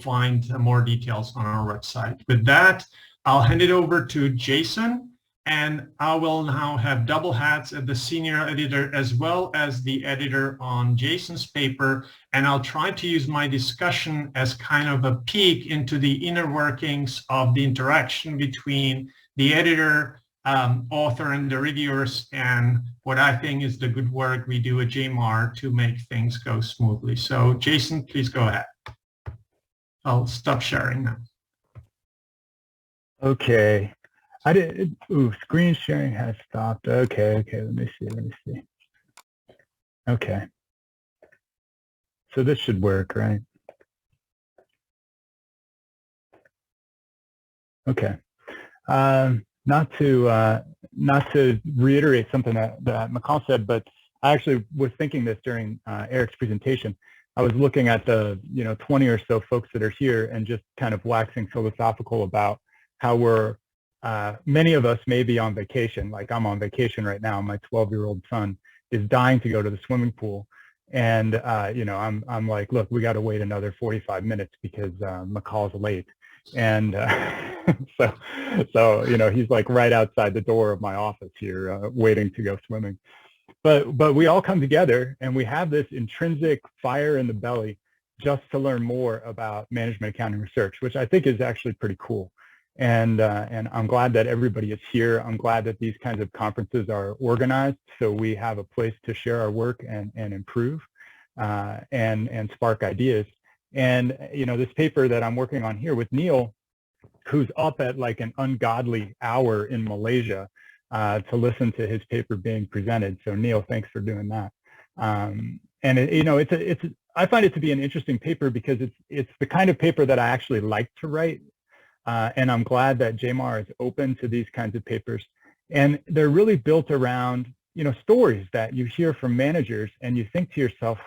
find more details on our website. With that, I'll hand it over to Jason, and I will now have double hats as the senior editor as well as the editor on Jason's paper, and I'll try to use my discussion as kind of a peek into the inner workings of the interaction between the editor, author, and the reviewers, and what I think is the good work we do at GMAR to make things go smoothly. So Jason, please go ahead. I'll stop sharing now. Okay. Screen sharing has stopped. Okay, let me see. Okay. So this should work, right? Okay. Not to reiterate something that McCall said, but I actually was thinking this during Eric's presentation. I was looking at the 20 or so folks that are here and just kind of waxing philosophical about how we're many of us may be on vacation. Like I'm on vacation right now. My 12-year-old son is dying to go to the swimming pool, and I'm like, look, we got to wait another 45 minutes because McCall's late. And so he's like right outside the door of my office here waiting to go swimming. But we all come together and we have this intrinsic fire in the belly just to learn more about management accounting research, which I think is actually pretty cool. And I'm glad that everybody is here. I'm glad that these kinds of conferences are organized so we have a place to share our work and improve and spark ideas. And this paper that I'm working on here with Neil, who's up at like an ungodly hour in Malaysia to listen to his paper being presented. So Neil, thanks for doing that. And I find it to be an interesting paper because it's the kind of paper that I actually like to write. And I'm glad that GMAR is open to these kinds of papers. And they're really built around, stories that you hear from managers and you think to yourself,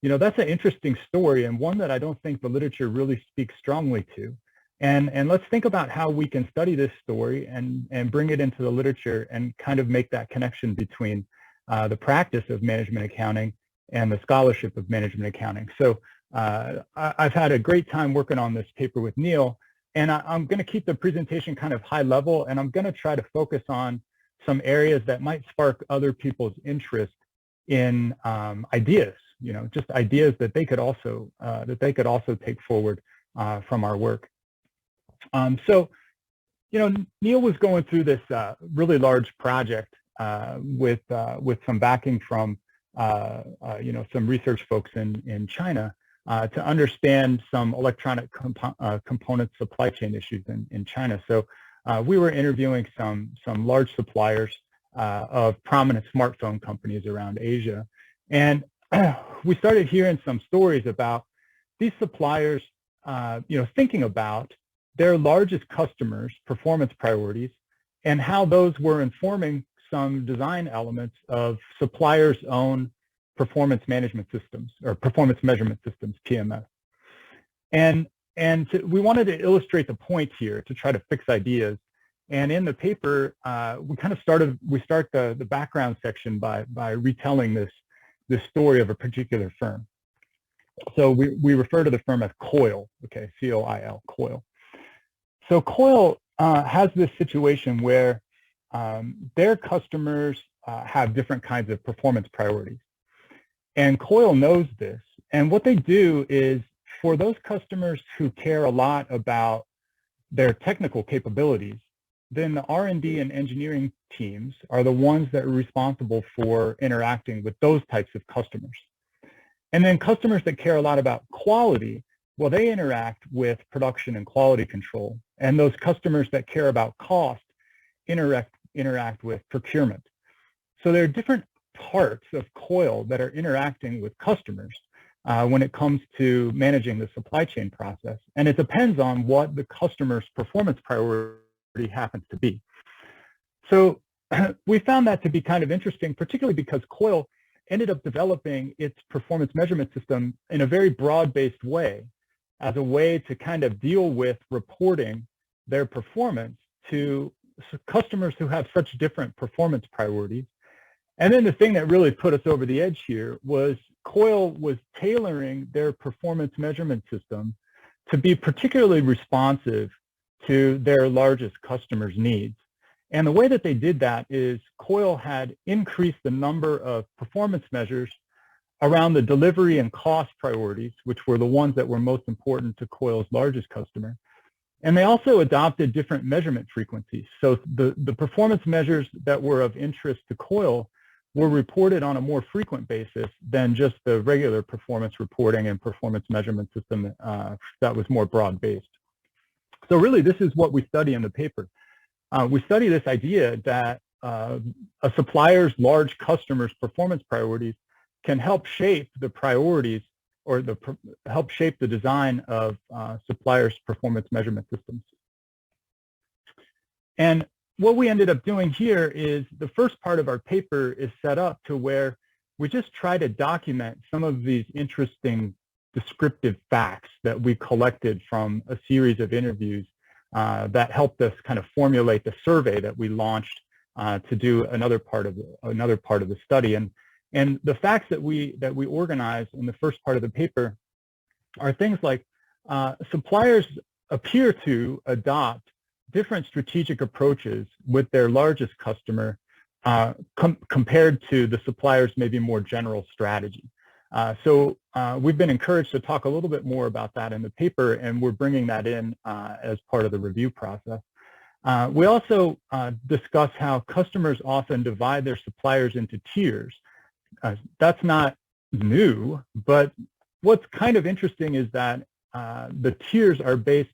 that's an interesting story and one that I don't think the literature really speaks strongly to. And let's think about how we can study this story and bring it into the literature and kind of make that connection between the practice of management accounting and the scholarship of management accounting. So I've had a great time working on this paper with Neil, and I'm going to keep the presentation kind of high level, and I'm going to try to focus on some areas that might spark other people's interest in ideas, just ideas that they could also take forward from our work. So Neil was going through this really large project with some backing from some research folks in China to understand some electronic component supply chain issues in China. So we were interviewing some large suppliers of prominent smartphone companies around Asia, and we started hearing some stories about these suppliers, thinking about their largest customers' performance priorities and how those were informing some design elements of suppliers' own performance management systems or performance measurement systems, PMS. And we wanted to illustrate the point here to try to fix ideas. And in the paper, we start the background section by retelling this story of a particular firm. So we refer to the firm as COIL, okay, C-O-I-L, COIL. So COIL has this situation where their customers have different kinds of performance priorities. And COIL knows this. And what they do is, for those customers who care a lot about their technical capabilities, then the R&D and engineering teams are the ones that are responsible for interacting with those types of customers. And then customers that care a lot about quality, well, they interact with production and quality control. And those customers that care about cost interact with procurement. So there are different parts of COIL that are interacting with customers when it comes to managing the supply chain process. And it depends on what the customer's performance priority happens to be. So we found that to be kind of interesting, particularly because COIL ended up developing its performance measurement system in a very broad-based way as a way to kind of deal with reporting their performance to customers who have such different performance priorities. And then the thing that really put us over the edge here was COIL was tailoring their performance measurement system to be particularly responsive to their largest customers' needs. And the way that they did that is COIL had increased the number of performance measures around the delivery and cost priorities, which were the ones that were most important to COIL's largest customer. And they also adopted different measurement frequencies. So the performance measures that were of interest to COIL were reported on a more frequent basis than just the regular performance reporting and performance measurement system that was more broad-based. So really, this is what we study in the paper. We study this idea that a supplier's large customers' performance priorities can help shape the priorities or help shape the design of suppliers' performance measurement systems. And what we ended up doing here is the first part of our paper is set up to where we just try to document some of these interesting descriptive facts that we collected from a series of interviews that helped us kind of formulate the survey that we launched to do another part of the study. And the facts that we organize in the first part of the paper are things like suppliers appear to adopt different strategic approaches with their largest customer compared to the supplier's maybe more general strategy. So we've been encouraged to talk a little bit more about that in the paper, and we're bringing that in as part of the review process. We also discuss how customers often divide their suppliers into tiers. That's not new, but what's kind of interesting is that the tiers are based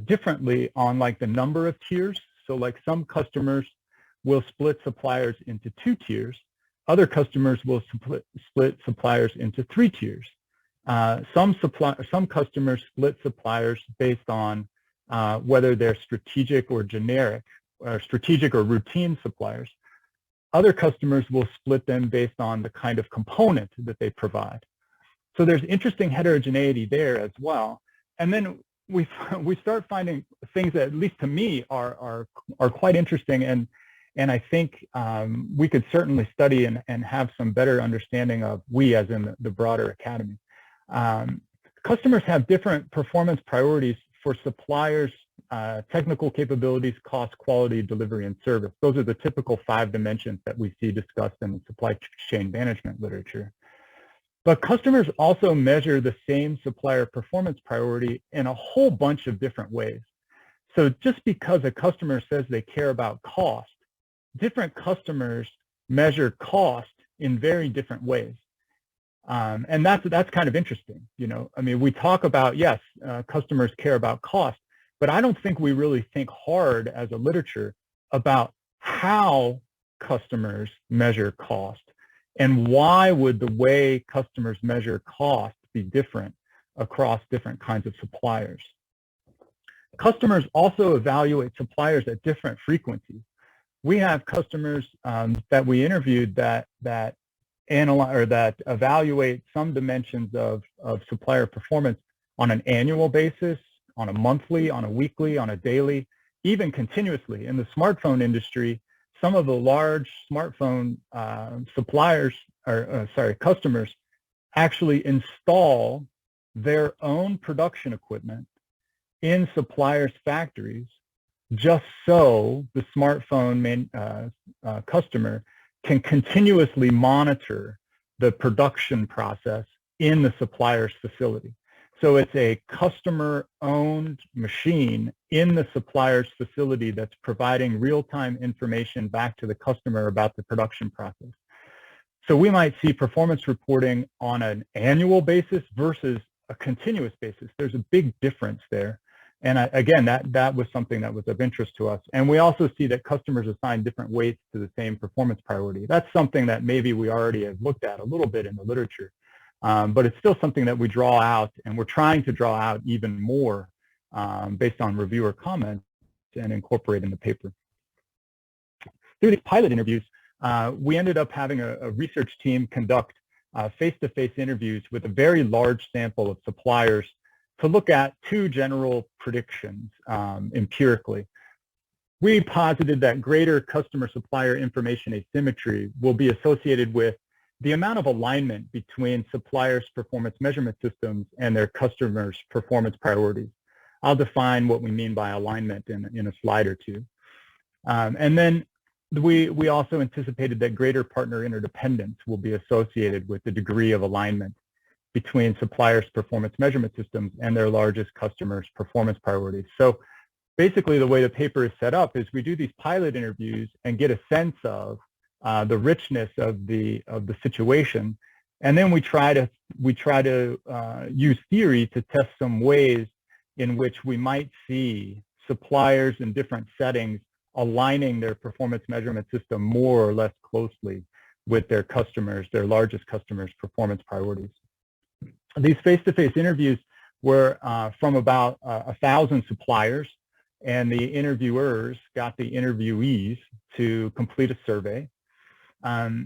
differently on like the number of tiers. So like some customers will split suppliers into 2 tiers. Other customers will split suppliers into 3 tiers. Some customers split suppliers based on whether they're strategic or generic, or strategic or routine suppliers. Other customers will split them based on the kind of component that they provide. So there's interesting heterogeneity there as well. And then we start finding things that, at least to me, are quite interesting, and I think we could certainly study and have some better understanding of, we as in the broader academy. Customers have different performance priorities for suppliers' technical capabilities, cost, quality, delivery, and service. Those are the typical 5 dimensions that we see discussed in the supply chain management literature. But customers also measure the same supplier performance priority in a whole bunch of different ways. So just because a customer says they care about cost, different customers measure cost in very different ways. And that's kind of interesting. You know, I mean, we talk about, yes, customers care about cost, but I don't think we really think hard as a literature about how customers measure cost and why would the way customers measure cost be different across different kinds of suppliers. Customers also evaluate suppliers at different frequencies. We have customers that we interviewed that analyze or that evaluate some dimensions of supplier performance on an annual basis, on a monthly, on a weekly, on a daily, even continuously. In the smartphone industry, some of the large smartphone customers actually install their own production equipment in suppliers' factories just so the smartphone customer can continuously monitor the production process in the supplier's facility. So it's a customer-owned machine in the supplier's facility that's providing real-time information back to the customer about the production process. So we might see performance reporting on an annual basis versus a continuous basis. There's a big difference there. And again, that was something that was of interest to us. And we also see that customers assign different weights to the same performance priority. That's something that maybe we already have looked at a little bit in the literature, but it's still something that we draw out, and we're trying to draw out even more based on reviewer comments and incorporate in the paper. Through these pilot interviews, we ended up having a research team conduct face-to-face interviews with a very large sample of suppliers to look at 2 general predictions empirically. We posited that greater customer-supplier information asymmetry will be associated with the amount of alignment between suppliers' performance measurement systems and their customers' performance priorities. I'll define what we mean by alignment in a slide or two. And then we also anticipated that greater partner interdependence will be associated with the degree of alignment between suppliers' performance measurement systems and their largest customers' performance priorities. So basically the way the paper is set up is we do these pilot interviews and get a sense of the richness of the situation, and then we try to use theory to test some ways in which we might see suppliers in different settings aligning their performance measurement system more or less closely with their customers, their largest customers' performance priorities. These face-to-face interviews were from about 1,000 suppliers, and the interviewers got the interviewees to complete a survey.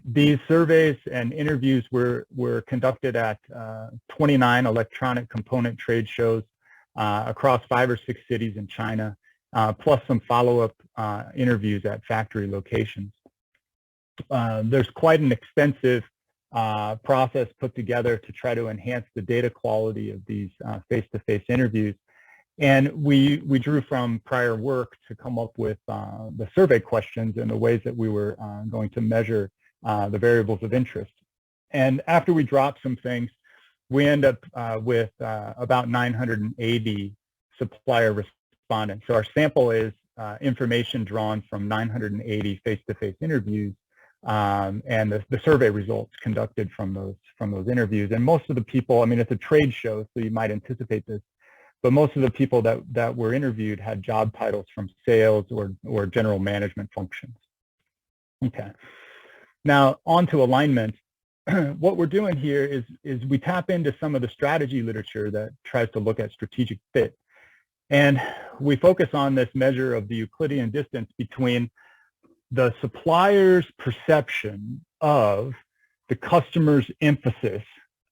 These surveys and interviews were conducted at 29 electronic component trade shows across 5 or 6 cities in China, plus some follow-up interviews at factory locations. There's quite an extensive process put together to try to enhance the data quality of these face-to-face interviews. And we drew from prior work to come up with the survey questions and the ways that we were going to measure the variables of interest. And after we dropped some things, we end up with about 980 supplier respondents. So our sample is information drawn from 980 face-to-face interviews and the survey results conducted from those interviews. And most of the people, I mean, it's a trade show, so you might anticipate this, but most of the people that were interviewed had job titles from sales or general management functions. Okay. Now, on to alignment. What we're doing here is we tap into some of the strategy literature that tries to look at strategic fit. And we focus on this measure of the Euclidean distance between the supplier's perception of the customer's emphasis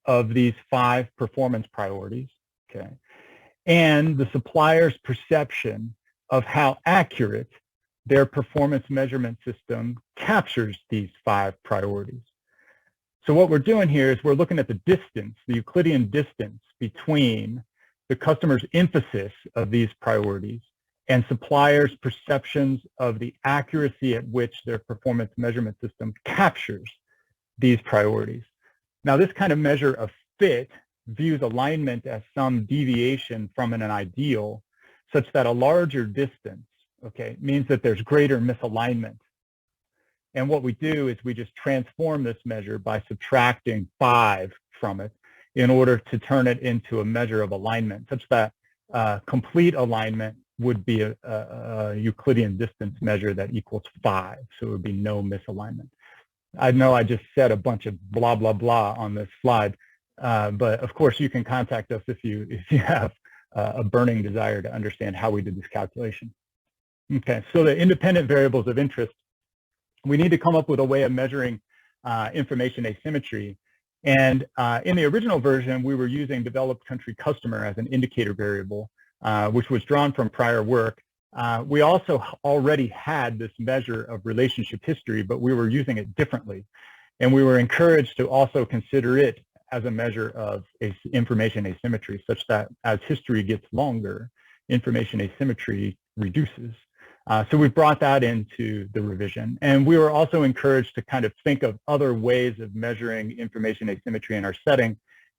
of these 5 performance priorities, okay, and the supplier's perception of how accurate their performance measurement system captures these 5 priorities. So what we're doing here is we're looking at the distance, the Euclidean distance between the customer's emphasis of these priorities and suppliers' perceptions of the accuracy at which their performance measurement system captures these priorities. Now, this kind of measure of fit views alignment as some deviation from an ideal, such that a larger distance, okay, means that there's greater misalignment. And what we do is we just transform this measure by subtracting 5 from it in order to turn it into a measure of alignment, such that complete alignment would be a Euclidean distance measure that equals 5, so it would be no misalignment. I know I just said a bunch of blah, blah, blah on this slide, but of course you can contact us if you have a burning desire to understand how we did this calculation. Okay, so the independent variables of interest, we need to come up with a way of measuring information asymmetry. And in the original version, we were using developed country customer as an indicator variable, which was drawn from prior work. We also already had this measure of relationship history, but we were using it differently. And we were encouraged to also consider it as a measure of information asymmetry, such that as history gets longer, information asymmetry reduces. So we brought that into the revision. And we were also encouraged to kind of think of other ways of measuring information asymmetry in our setting.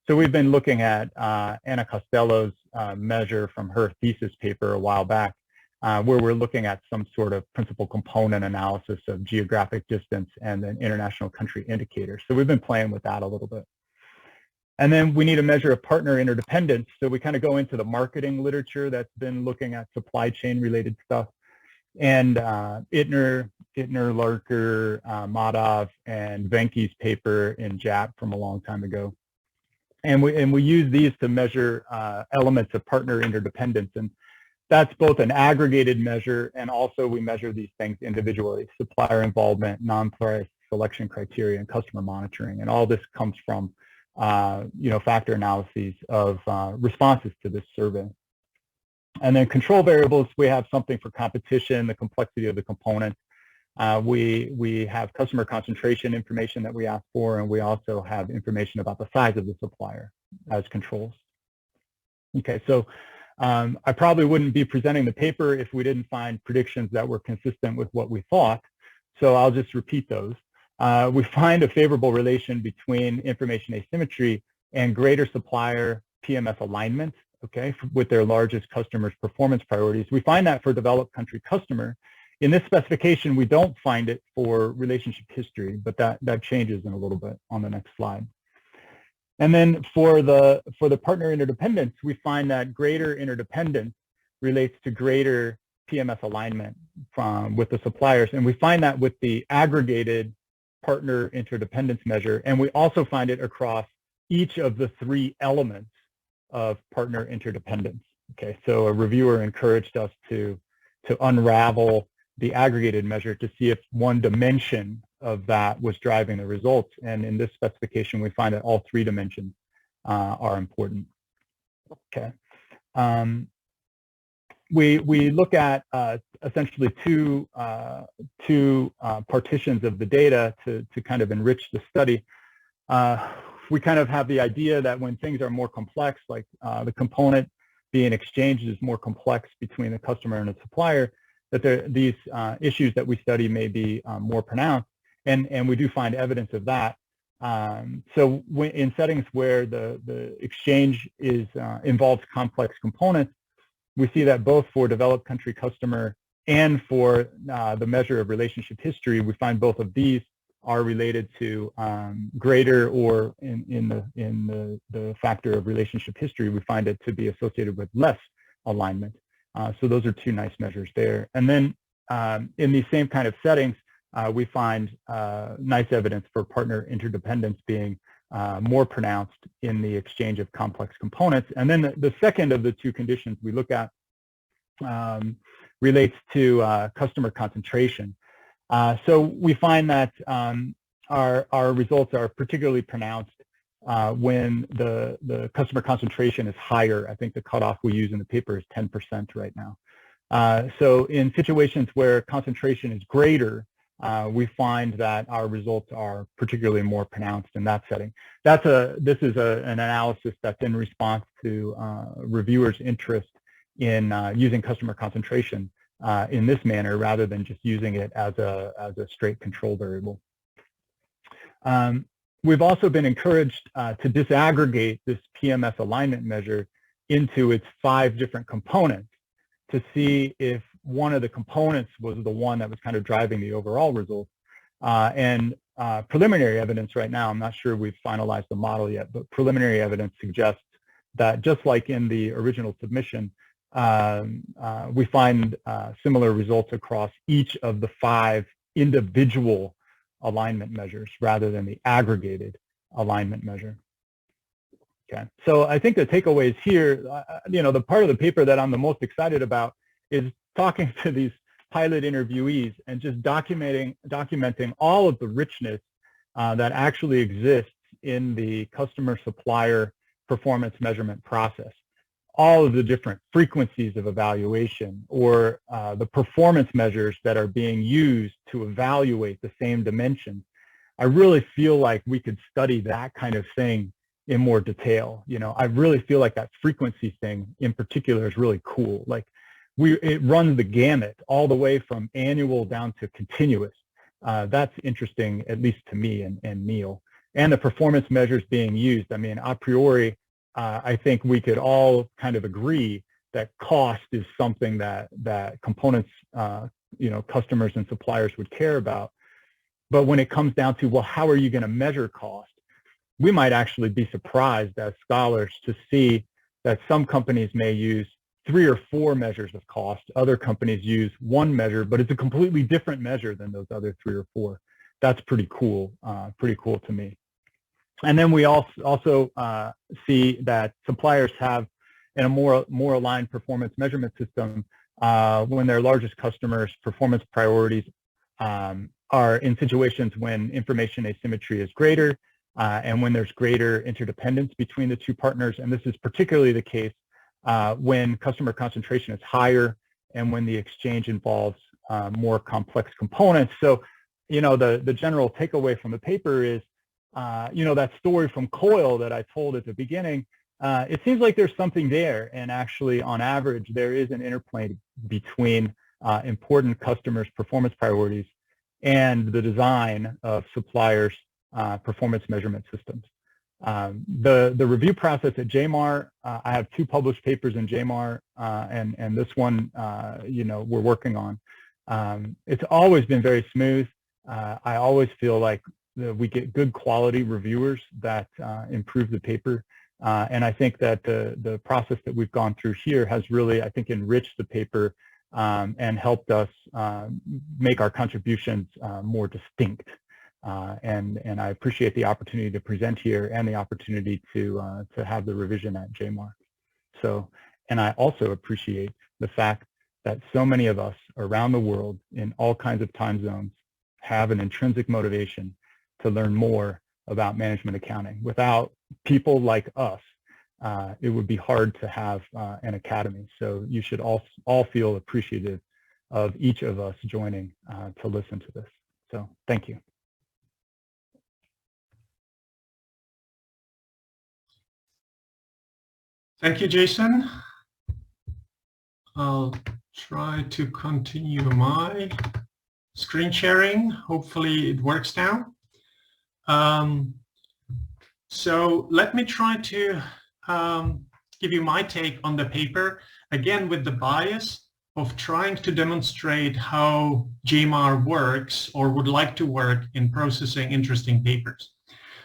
So we've been looking at Anna Costello's measure from her thesis paper a while back, where we're looking at some sort of principal component analysis of geographic distance and then international country indicators. So we've been playing with that a little bit. And then we need a measure of partner interdependence. So we kind of go into the marketing literature that's been looking at supply chain related stuff. And Ittner, Larker, Madov, and Venke's paper in JAP from a long time ago. And we use these to measure elements of partner interdependence. And that's both an aggregated measure, and also we measure these things individually: supplier involvement, non-price selection criteria, and customer monitoring. And all this comes from factor analyses of responses to this survey. And then control variables, we have something for competition, the complexity of the component, We have customer concentration information that we ask for, and we also have information about the size of the supplier as controls. Okay, so I probably wouldn't be presenting the paper if we didn't find predictions that were consistent with what we thought, so I'll just repeat those. We find a favorable relation between information asymmetry and greater supplier PMS alignment, okay, with their largest customers' performance priorities. We find that for developed country customer. In this specification, we don't find it for relationship history, but that changes in a little bit on the next slide. And then for the partner interdependence, we find that greater interdependence relates to greater PMS alignment with the suppliers, and we find that with the aggregated partner interdependence measure, and we also find it across each of the 3 elements of partner interdependence. Okay, so a reviewer encouraged us to unravel the aggregated measure to see if one dimension of that was driving the results, and in this specification we find that all 3 dimensions are important. Okay, we look at essentially two partitions of the data to kind of enrich the study. We kind of have the idea that when things are more complex, like the component being exchanged is more complex between the customer and the supplier, that these issues that we study may be more pronounced, and we do find evidence of that. So in settings where the exchange involves complex components, we see that both for developed country customer and for the measure of relationship history, we find both of these are related to greater, or in the factor of relationship history, we find it to be associated with less alignment. So those are 2 nice measures there. And then in these same kind of settings, we find nice evidence for partner interdependence being more pronounced in the exchange of complex components. And then the second of the 2 conditions we look at relates to customer concentration. So we find that our results are particularly pronounced when the customer concentration is higher. I think the cutoff we use in the paper is 10% right now. So in situations where concentration is greater, we find that our results are particularly more pronounced in that setting. This is an analysis that's in response to reviewers' interest in using customer concentration in this manner rather than just using it as a straight control variable. We've also been encouraged to disaggregate this PMS alignment measure into its 5 different components to see if one of the components was the one that was kind of driving the overall results. Preliminary evidence right now, I'm not sure we've finalized the model yet, but preliminary evidence suggests that just like in the original submission, we find similar results across each of the 5 individual alignment measures rather than the aggregated alignment measure. Okay, so I think the takeaways here, the part of the paper that I'm the most excited about is talking to these pilot interviewees and just documenting all of the richness that actually exists in the customer supplier performance measurement process. All of the different frequencies of evaluation, or the performance measures that are being used to evaluate the same dimensions. I really feel like we could study that kind of thing in more detail. I really feel like that frequency thing in particular is really cool. Like it runs the gamut all the way from annual down to continuous. That's interesting, at least to me and Neil. And the performance measures being used, I mean, a priori, I think we could all kind of agree that cost is something that components, customers and suppliers would care about. But when it comes down to, well, how are you going to measure cost? We might actually be surprised as scholars to see that some companies may use 3 or 4 measures of cost. Other companies use 1 measure, but it's a completely different measure than those other 3 or 4. That's pretty cool to me. And then we also see that suppliers have a more aligned performance measurement system when their largest customers' performance priorities are in situations when information asymmetry is greater and when there's greater interdependence between the 2 partners. And this is particularly the case when customer concentration is higher and when the exchange involves more complex components. So, the general takeaway from the paper is, that story from Coil that I told at the beginning, it seems like there's something there, and actually on average there is an interplay between important customers' performance priorities and the design of suppliers' performance measurement systems. The review process at GMAR, I have 2 published papers in GMAR, and this one, we're working on. It's always been very smooth. I always feel like we get good quality reviewers that improve the paper. And I think that the process that we've gone through here has really, I think, enriched the paper and helped us make our contributions more distinct. And I appreciate the opportunity to present here and the opportunity to have the revision at GMAR. So, and I also appreciate the fact that so many of us around the world in all kinds of time zones have an intrinsic motivation to learn more about management accounting. Without people like us, it would be hard to have an academy. So you should all feel appreciative of each of us joining to listen to this. So thank you. Thank you, Jason. I'll try to continue my screen sharing. Hopefully it works now. So let me try to give you my take on the paper, again with the bias of trying to demonstrate how GMAR works or would like to work in processing interesting papers.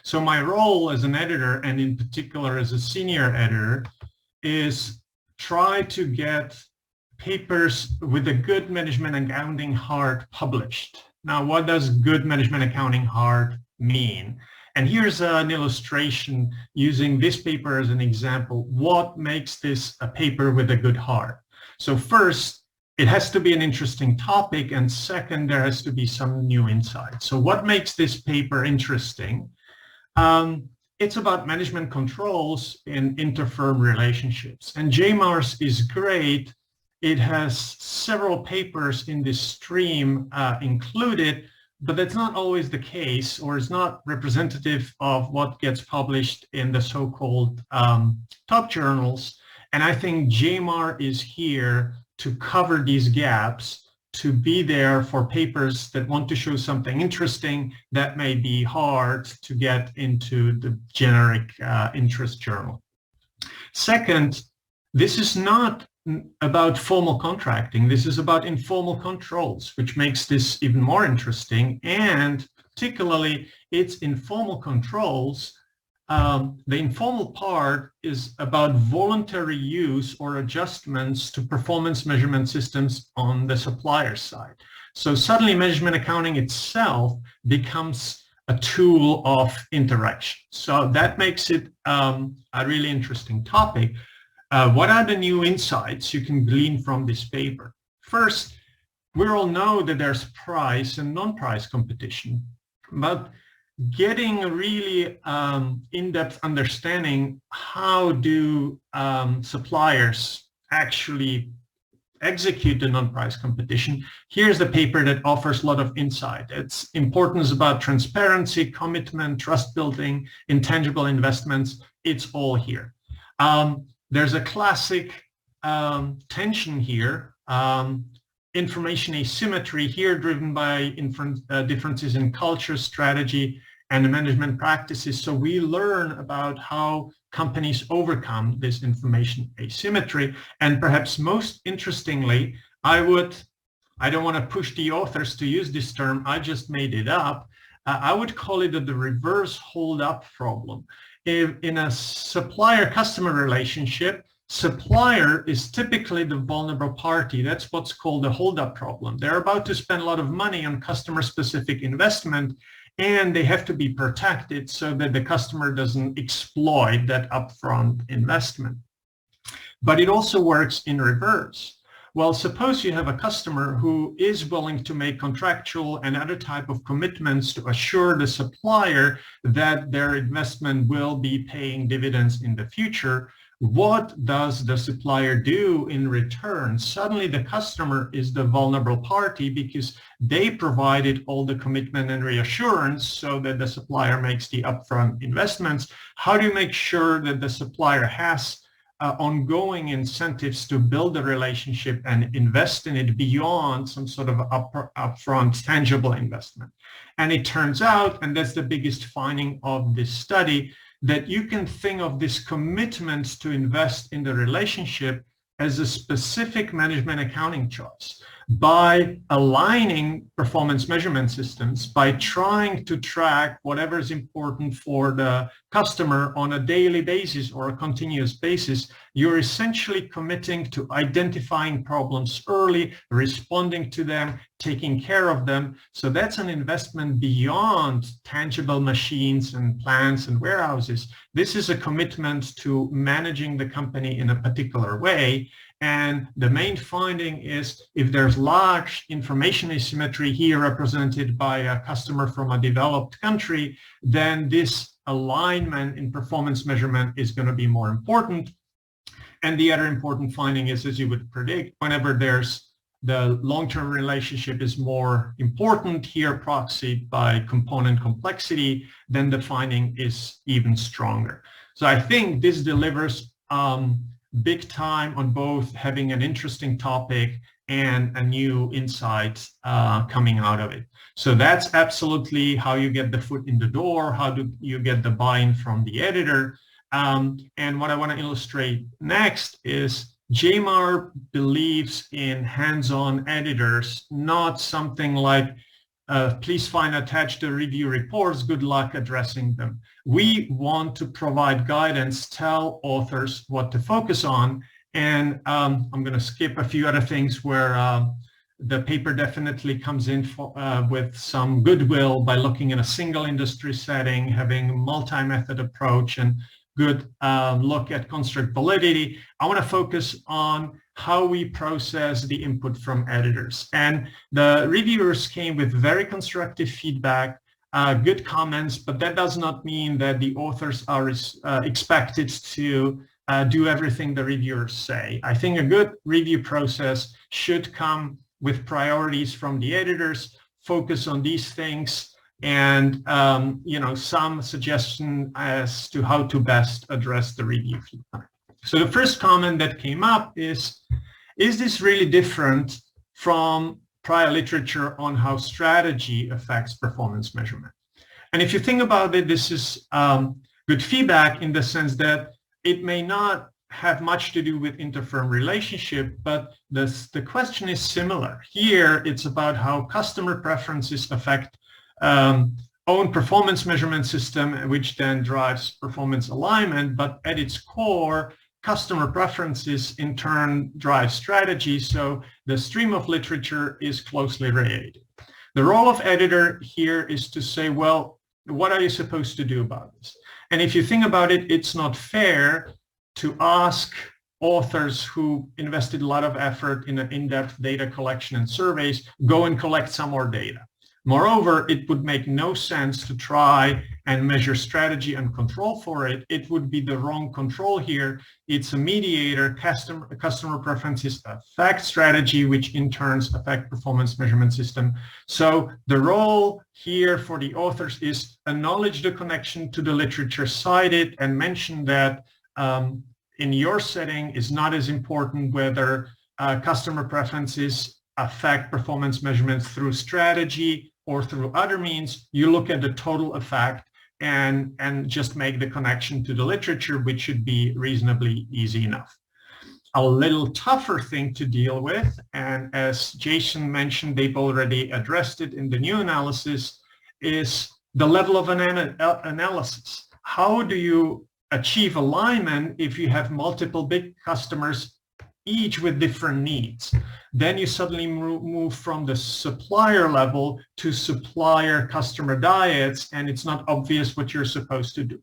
So my role as an editor, and in particular as a senior editor, is try to get papers with a good management accounting heart published. Now, what does good management accounting heart mean? And here's an illustration using this paper as an example. What makes this a paper with a good heart? So first, it has to be an interesting topic, and second, there has to be some new insight. So what makes this paper interesting? It's about management controls in interfirm relationships. And GMARS is great. It has several papers in this stream included, but that's not always the case, or is not representative of what gets published in the so-called top journals. And I think GMAR is here to cover these gaps, to be there for papers that want to show something interesting that may be hard to get into the generic interest journal. Second, this is not about formal contracting. This is about informal controls, which makes this even more interesting. And particularly, it's informal controls. The informal part is about voluntary use or adjustments to performance measurement systems on the supplier side. So suddenly management accounting itself becomes a tool of interaction. So that makes it a really interesting topic. What are the new insights you can glean from this paper? First, we all know that there's price and non-price competition, but getting a really in-depth understanding how do suppliers actually execute the non-price competition. Here's the paper that offers a lot of insight. Its importance about transparency, commitment, trust building, intangible investments, it's all here. There's a classic tension here, information asymmetry here driven by differences in culture, strategy, and management practices. So we learn about how companies overcome this information asymmetry. And perhaps most interestingly, I don't want to push the authors to use this term, I just made it up. I would call it the reverse hold-up problem. If in a supplier-customer relationship, supplier is typically the vulnerable party. That's what's called the hold-up problem. They're about to spend a lot of money on customer-specific investment, and they have to be protected so that the customer doesn't exploit that upfront investment. But it also works in reverse. Well, suppose you have a customer who is willing to make contractual and other type of commitments to assure the supplier that their investment will be paying dividends in the future. what does the supplier do in return? Suddenly the customer is the vulnerable party because they provided all the commitment and reassurance so that the supplier makes the upfront investments. How do you make sure that the supplier has ongoing incentives to build a relationship and invest in it beyond some sort of upfront tangible investment? And it turns out, and that's the biggest finding of this study, that you can think of this commitment to invest in the relationship as a specific management accounting choice. By aligning performance measurement systems, by trying to track whatever is important for the customer on a daily basis or a continuous basis, you're essentially committing to identifying problems early, responding to them, taking care of them. So that's an investment beyond tangible machines and plants and warehouses. This is a commitment to managing the company in a particular way. And the main finding is if there's large information asymmetry here represented by a customer from a developed country, then this alignment in performance measurement is going to be more important. And the other important finding is, as you would predict, whenever there's the long-term relationship is more important here, proxied by component complexity, then the finding is even stronger. So I think this delivers big time on both having an interesting topic and a new insight coming out of it. So that's absolutely how you get the foot in the door. How do you get the buy-in from the editor? And what I want to illustrate next is GMARS believes in hands-on editors, not something like, please find attached the review reports, good luck addressing them. We want to provide guidance, tell authors what to focus on. And I'm going to skip a few other things where the paper definitely comes in with some goodwill by looking in a single industry setting, having multi-method approach and good look at construct validity. I want to focus on how we process the input from editors. And the reviewers came with very constructive feedback, good comments, but that does not mean that the authors are expected to do everything the reviewers say. I think a good review process should come with priorities from the editors, focus on these things, and some suggestion as to how to best address the review feedback. So the first comment that came up is this really different from prior literature on how strategy affects performance measurement? And if you think about it, this is good feedback in the sense that it may not have much to do with inter-firm relationship, but the question is similar. Here, it's about how customer preferences affect own performance measurement system, which then drives performance alignment, but at its core, customer preferences in turn drive strategy, so the stream of literature is closely related. The role of editor here is to say, well, what are you supposed to do about this? And if you think about it, it's not fair to ask authors who invested a lot of effort in an in-depth data collection and surveys, go and collect some more data. Moreover, it would make no sense to try and measure strategy and control for it. It would be the wrong control here. It's a mediator. Customer preferences affect strategy, which in turn affect performance measurement system. So the role here for the authors is acknowledge the connection to the literature cited and mention that in your setting is not as important whether customer preferences affect performance measurements through strategy or through other means. You look at the total effect and just make the connection to the literature, which should be reasonably easy enough. A little tougher thing to deal with, and as Jason mentioned, they've already addressed it in the new analysis, is the level of analysis. How do you achieve alignment if you have multiple big customers, each with different needs? Then you suddenly move from the supplier level to supplier customer diets, and it's not obvious what you're supposed to do.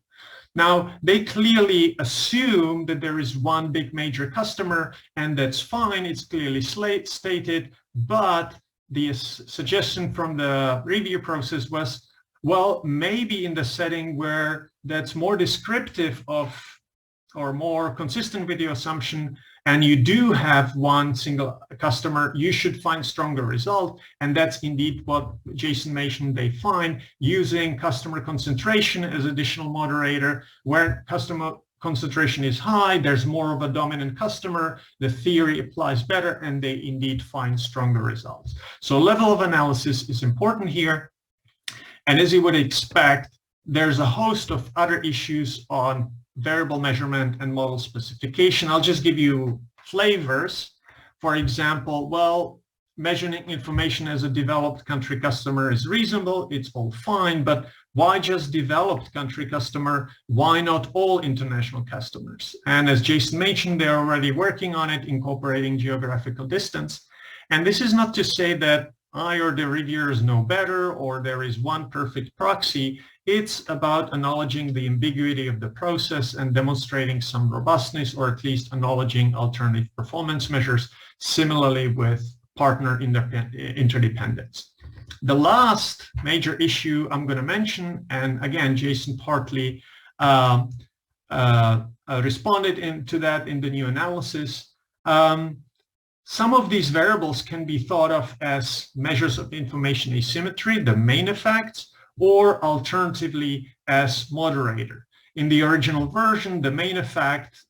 Now, they clearly assume that there is one big major customer, and that's fine, it's clearly stated, but the suggestion from the review process was, well, maybe in the setting where that's more descriptive of or more consistent with your assumption, and you do have one single customer, you should find stronger result. And that's indeed what Jason mentioned they find using customer concentration as additional moderator. Where customer concentration is high, there's more of a dominant customer, the theory applies better, and they indeed find stronger results. So level of analysis is important here. And as you would expect, there's a host of other issues on variable measurement and model specification. I'll just give you flavors. For example, well, measuring information as a developed country customer is reasonable, it's all fine, but why just developed country customer? Why not all international customers? And as Jason mentioned, they're already working on it, incorporating geographical distance. And this is not to say that I or the reviewers know better or there is one perfect proxy. It's about acknowledging the ambiguity of the process and demonstrating some robustness, or at least acknowledging alternative performance measures, similarly with partner interdependence. The last major issue I'm going to mention, and again, Jason partly responded to that in the new analysis. Some of these variables can be thought of as measures of information asymmetry, the main effects, or alternatively as moderator. In the original version, the main effect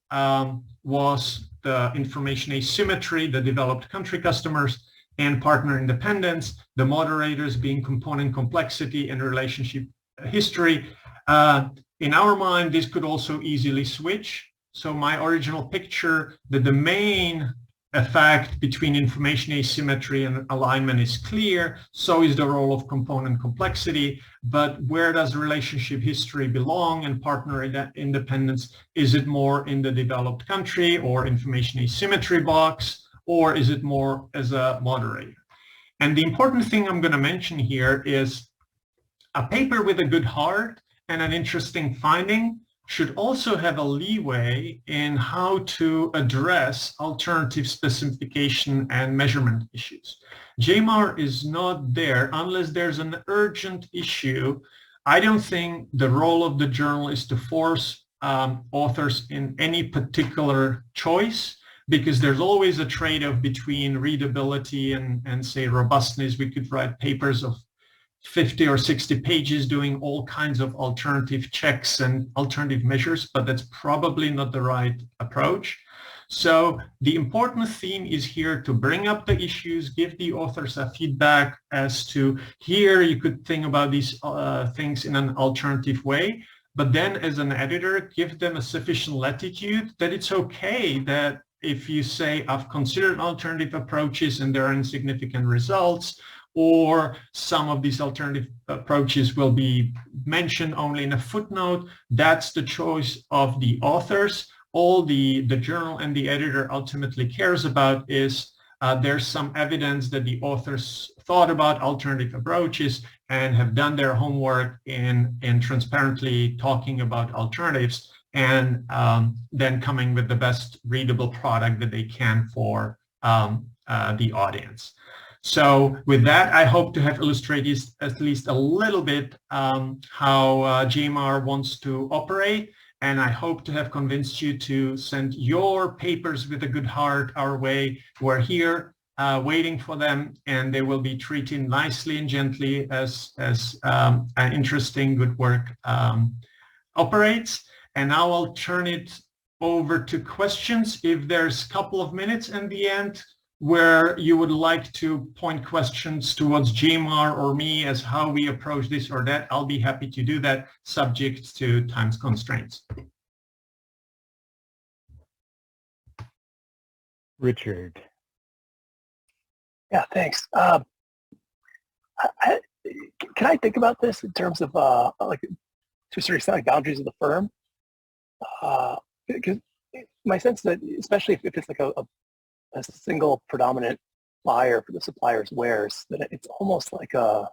was the information asymmetry, the developed country customers, and partner independence, the moderators being component complexity and relationship history. In our mind, this could also easily switch. So my original picture that the main effect between information asymmetry and alignment is clear, so is the role of component complexity, but where does relationship history belong and partner independence? Is it more in the developed country or information asymmetry box, or is it more as a moderator? And the important thing I'm going to mention here is a paper with a good heart and an interesting finding should also have a leeway in how to address alternative specification and measurement issues. GMARS is not there unless there's an urgent issue. I don't think the role of the journal is to force authors in any particular choice, because there's always a trade-off between readability and say robustness. We could write papers of 50 or 60 pages doing all kinds of alternative checks and alternative measures, but that's probably not the right approach. So the important theme is here to bring up the issues, give the authors a feedback as to here you could think about these things in an alternative way, but then as an editor, give them a sufficient latitude that it's okay that if you say, I've considered alternative approaches and there are insignificant results, or some of these alternative approaches will be mentioned only in a footnote, that's the choice of the authors. All the journal and the editor ultimately cares about is there's some evidence that the authors thought about alternative approaches and have done their homework in transparently talking about alternatives, and then coming with the best readable product that they can for the audience. So with that, I hope to have illustrated at least a little bit how GMARS wants to operate, and I hope to have convinced you to send your papers with a good heart our way. We're here waiting for them, and they will be treated nicely and gently as an interesting good work operates. And now I'll turn it over to questions. If there's a couple of minutes in the end where you would like to point questions towards GMARS or me as how we approach this or that, I'll be happy to do that, subject to time constraints. Richard. Yeah, thanks. Can I think about this in terms of like to a certain extent, like boundaries of the firm? Because my sense is that, especially if it's like a single predominant buyer for the supplier's wares, that it's almost like an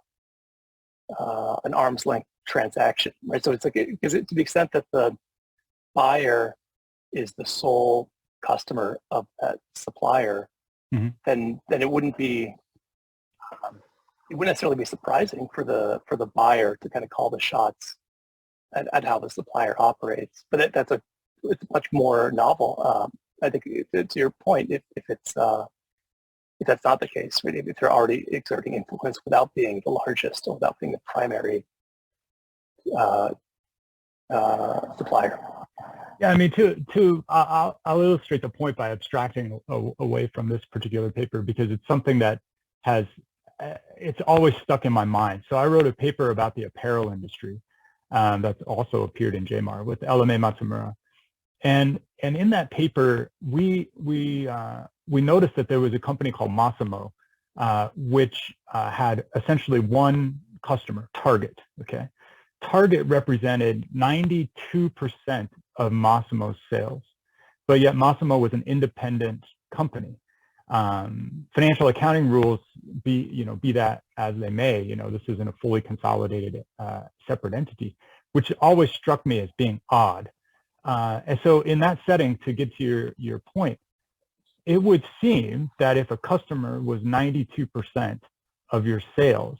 arm's length transaction, right? So it's like, because to the extent that the buyer is the sole customer of that supplier, mm-hmm. then it wouldn't necessarily be surprising for the buyer to kind of call the shots at how the supplier operates. But that's a it's much more novel. I think to your point, if that's not the case, right, if they're already exerting influence without being the largest or without being the primary supplier. Yeah, I mean, I'll illustrate the point by abstracting away from this particular paper, because it's something that it's always stuck in my mind. So I wrote a paper about the apparel industry that's also appeared in GMARS with LMA Matsumura. And in that paper, we noticed that there was a company called Massimo, which had essentially one customer, Target. Okay, Target represented 92% of Massimo's sales, but yet Massimo was an independent company. Financial accounting rules, be that as they may, this isn't a fully consolidated separate entity, which always struck me as being odd. And so in that setting, to get to your point, it would seem that if a customer was 92% of your sales,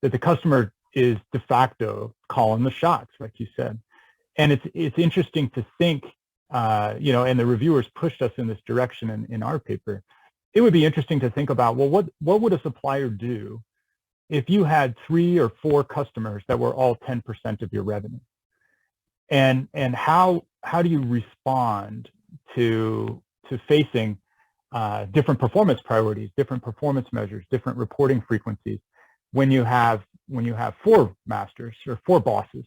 that the customer is de facto calling the shots, like you said. And it's interesting to think, and the reviewers pushed us in this direction in our paper. It would be interesting to think about, well, what would a supplier do if you had 3 or 4 customers that were all 10% of your revenue? And how do you respond to facing different performance priorities, different performance measures, different reporting frequencies when you have 4 masters or 4 bosses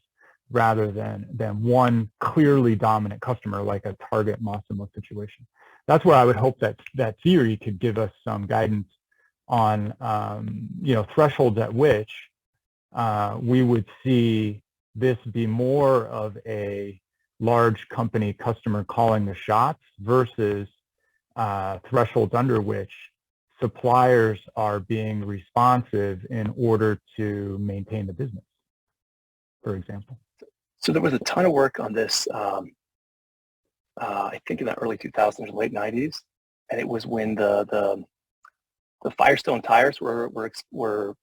rather than one clearly dominant customer like a Target Massimo situation? That's where I would hope that theory could give us some guidance on thresholds at which we would see this be more of a large company customer calling the shots versus thresholds under which suppliers are being responsive in order to maintain the business, for example. So there was a ton of work on this, I think in the early 2000s, late 90s, and it was when the Firestone tires were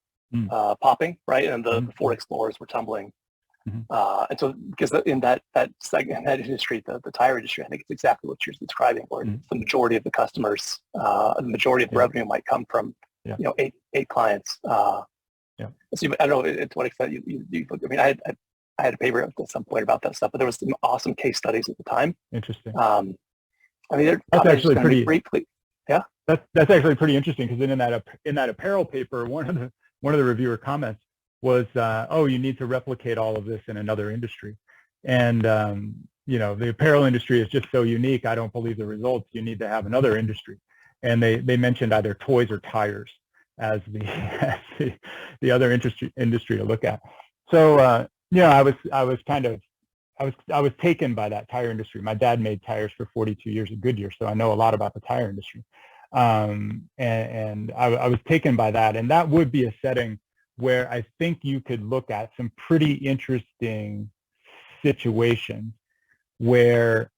popping, right, and the Ford Explorers were tumbling. And so, because in that segment, that industry, the tire industry, I think it's exactly what you're describing, where the majority of the customers, the majority of the revenue might come from, 8 clients. So I don't know to what extent you I mean, I had a paper at some point about that stuff, but there was some awesome case studies at the time. Interesting. I mean, that's actually pretty. Yeah. That's actually pretty interesting, because in that apparel paper, one of the reviewer comments was, you need to replicate all of this in another industry. And, the apparel industry is just so unique. I don't believe the results. You need to have another industry. And they mentioned either toys or tires as the other industry to look at. So, I was taken by that tire industry. My dad made tires for 42 years at Goodyear, so I know a lot about the tire industry. And I was taken by that. And that would be a setting where I think you could look at some pretty interesting situations where,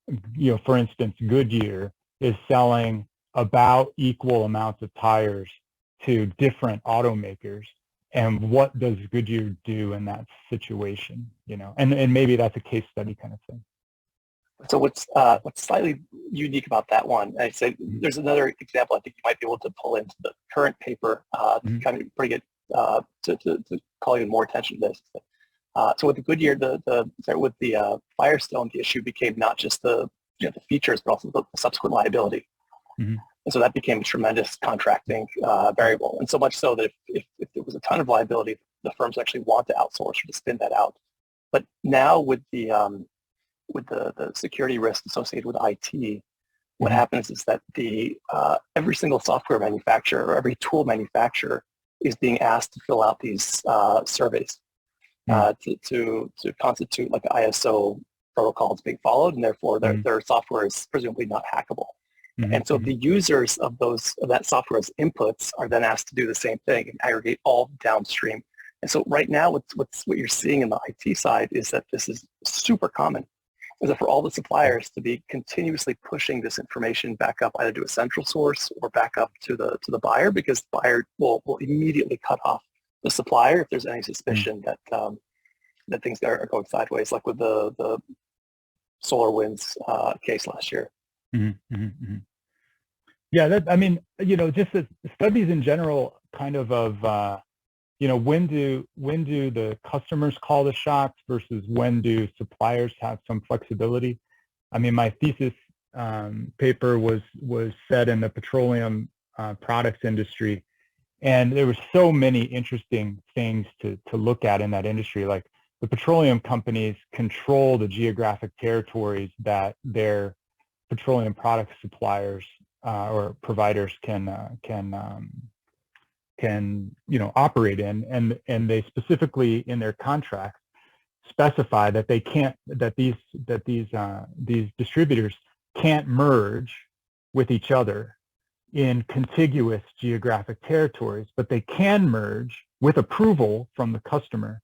for instance, Goodyear is selling about equal amounts of tires to different automakers. And what does Goodyear do in that situation? And maybe that's a case study kind of thing. So what's slightly unique about that one, I'd say there's another example I think you might be able to pull into the current paper to kind of bring it to call even more attention to this. So with the Goodyear, with the Firestone, the issue became not just the features, but also the subsequent liability. And so that became a tremendous contracting variable, and so much so that if there was a ton of liability, the firms actually want to outsource or to spin that out. But now with the security risk associated with IT, what happens is that every single software manufacturer or every tool manufacturer is being asked to fill out these surveys to constitute like an ISO protocol that's being followed, and therefore their software is presumably not hackable. And so the users of that software's inputs are then asked to do the same thing and aggregate all downstream. And so right now, what you're seeing in the IT side is that this is super common, is that for all the suppliers to be continuously pushing this information back up either to a central source or back up to the buyer, because the buyer will immediately cut off the supplier if there's any suspicion that things are going sideways, like with the SolarWinds case last year. Mm-hmm, mm-hmm. Yeah, I mean, just the studies in general, kind of, when do the customers call the shots versus when do suppliers have some flexibility? I mean, my thesis paper was set in the petroleum products industry, and there were so many interesting things to look at in that industry. Like, the petroleum companies control the geographic territories that their petroleum product suppliers or providers can operate in, and they specifically in their contracts specify that they can't, that these distributors can't merge with each other in contiguous geographic territories, but they can merge with approval from the customer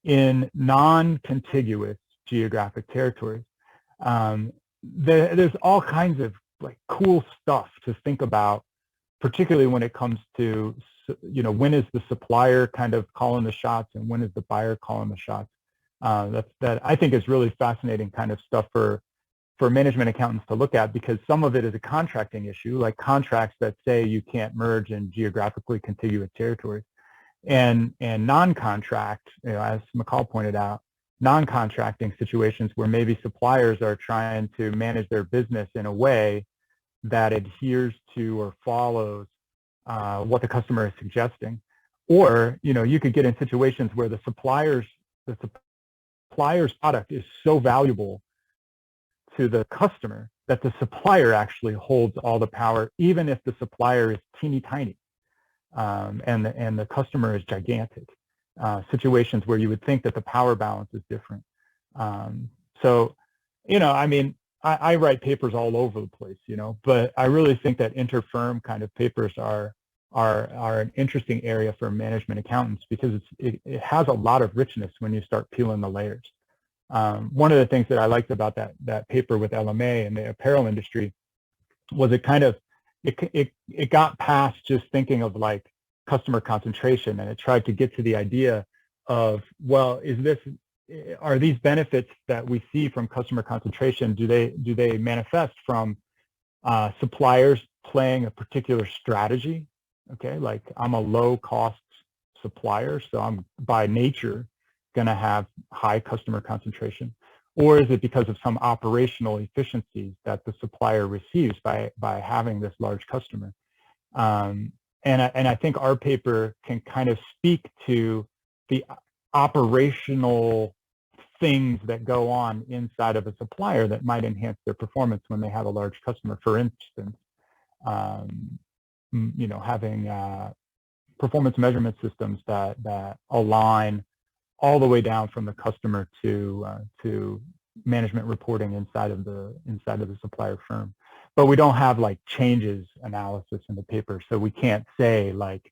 in non-contiguous geographic territories. There's all kinds of like cool stuff to think about, particularly when it comes to, when is the supplier kind of calling the shots and when is the buyer calling the shots. That I think is really fascinating kind of stuff for management accountants to look at, because some of it is a contracting issue, like contracts that say you can't merge in geographically contiguous territories, and non-contract, as McCall pointed out, non-contracting situations where maybe suppliers are trying to manage their business in a way that adheres to or follows what the customer is suggesting. Or, you could get in situations where the supplier's product is so valuable to the customer that the supplier actually holds all the power, even if the supplier is teeny tiny and the customer is gigantic. Situations where you would think that the power balance is different. I mean, I write papers all over the place, but I really think that inter-firm kind of papers are an interesting area for management accountants, because it has a lot of richness when you start peeling the layers. One of the things that I liked about that paper with LMA and the apparel industry was it got past just thinking of like customer concentration, and it tried to get to the idea of, well, are these benefits that we see from customer concentration, do they manifest from suppliers playing a particular strategy? Okay, like I'm a low cost supplier, so I'm by nature going to have high customer concentration, or is it because of some operational efficiencies that the supplier receives by having this large customer? And I think our paper can kind of speak to the operational things that go on inside of a supplier that might enhance their performance when they have a large customer. For instance, having performance measurement systems that align all the way down from the customer to management reporting inside of the supplier firm. But we don't have like changes analysis in the paper, so we can't say like,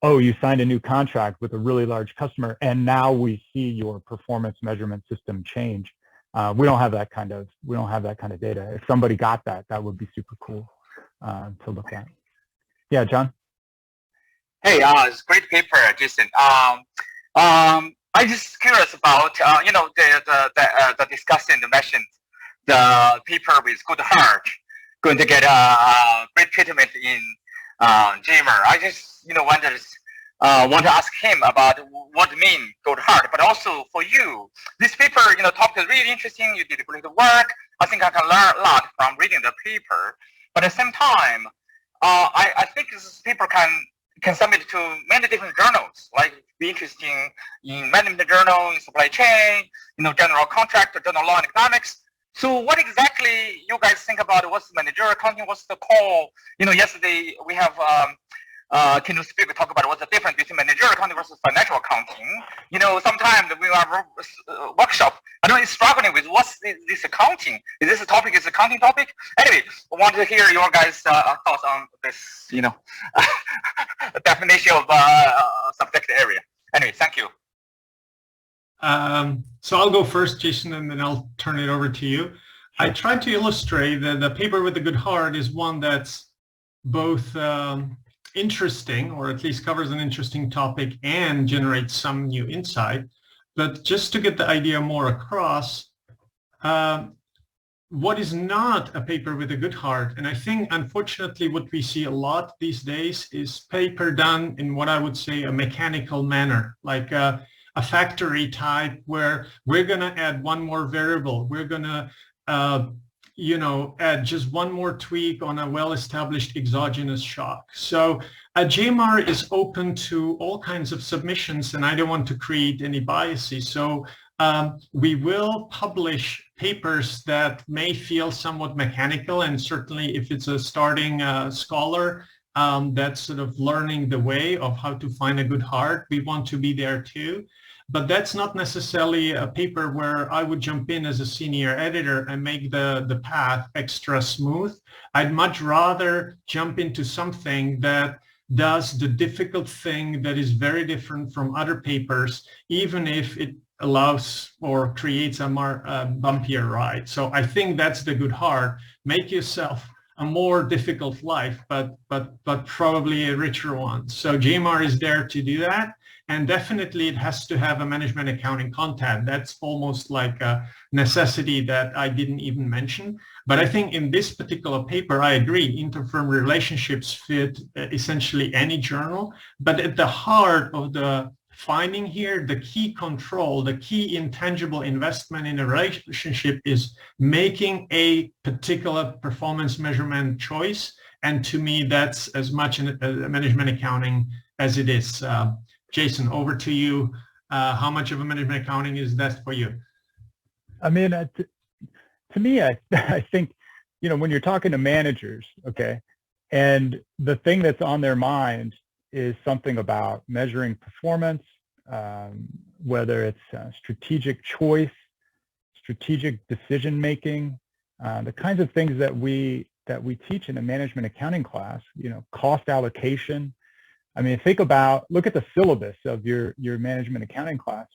oh, you signed a new contract with a really large customer and now we see your performance measurement system change. We don't have that kind of data. If somebody got that would be super cool to look at. Yeah, John. Hey, it's a great paper, Jason. I'm just curious about the discussion mentioned the paper with good heart going to get a great treatment in GMARS. I just want to ask him about what mean good heart, but also for you, this paper topic is really interesting. You did great work. I think I can learn a lot from reading the paper, but at the same time, I think this paper can submit to many different journals, like be interesting in management journal, in supply chain, general contract, general law and economics. So what exactly you guys think about what's managerial accounting, what's the call? Yesterday we have keynote speaker talk about what's the difference between managerial accounting versus financial accounting. Sometimes we have workshop, I know it's struggling with what's this accounting. Is this a topic, is accounting topic? Anyway, I want to hear your guys' thoughts on this, definition of subject area. Anyway, thank you. So I'll go first, Jason, and then I'll turn it over to you. Sure. I tried to illustrate that the paper with the good heart is one that's both interesting, or at least covers an interesting topic and generates some new insight. But just to get the idea more across, what is not a paper with a good heart? And I think, unfortunately, what we see a lot these days is paper done in what I would say a mechanical manner, like a factory type where we're going to add one more variable. We're going to, add just one more tweak on a well-established exogenous shock. So GMAR is open to all kinds of submissions, and I don't want to create any biases. So we will publish papers that may feel somewhat mechanical, and certainly if it's a starting scholar that's sort of learning the way of how to find a good heart, we want to be there too. But that's not necessarily a paper where I would jump in as a senior editor and make the path extra smooth. I'd much rather jump into something that does the difficult thing that is very different from other papers, even if it allows or creates a more bumpier ride. So I think that's the good heart. Make yourself a more difficult life, but probably a richer one. So GMAR is there to do that. And definitely it has to have a management accounting content. That's almost like a necessity that I didn't even mention. But I think in this particular paper, I agree, interfirm relationships fit essentially any journal. But at the heart of the finding here, the key control, the key intangible investment in a relationship is making a particular performance measurement choice. And to me, that's as much a management accounting as it is. Jason, over to you. How much of a management accounting is that for you? I mean, to me, I think, when you're talking to managers, okay, and the thing that's on their mind is something about measuring performance, whether it's strategic choice, strategic decision making, the kinds of things that we teach in a management accounting class, cost allocation. I mean, look at the syllabus of your management accounting class.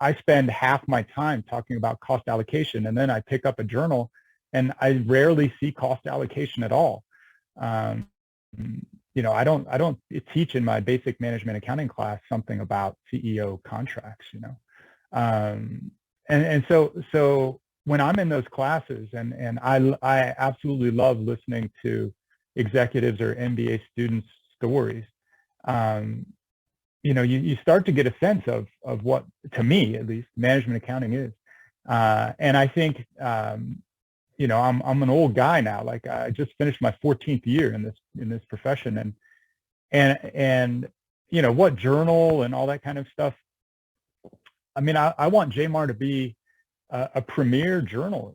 I spend half my time talking about cost allocation, and then I pick up a journal and I rarely see cost allocation at all. I don't teach in my basic management accounting class something about CEO contracts, and so when I'm in those classes, and I absolutely love listening to executives or MBA students' stories. You start to get a sense of what, to me at least, management accounting is. And I think, I'm an old guy now. Like, I just finished my 14th year in this profession, and what journal and all that kind of stuff. I mean, I want GMAR to be a premier journal,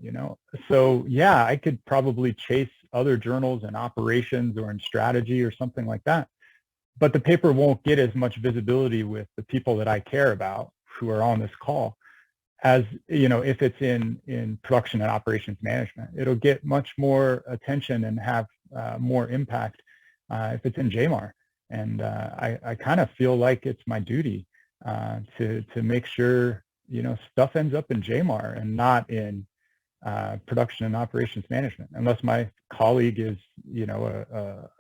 So yeah, I could probably chase other journals in operations or in strategy or something like that. But the paper won't get as much visibility with the people that I care about who are on this call as, if it's in production and operations management. It'll get much more attention and have more impact if it's in GMAR. And I kind of feel like it's my duty to make sure, stuff ends up in GMAR and not in production and operations management, unless my colleague is,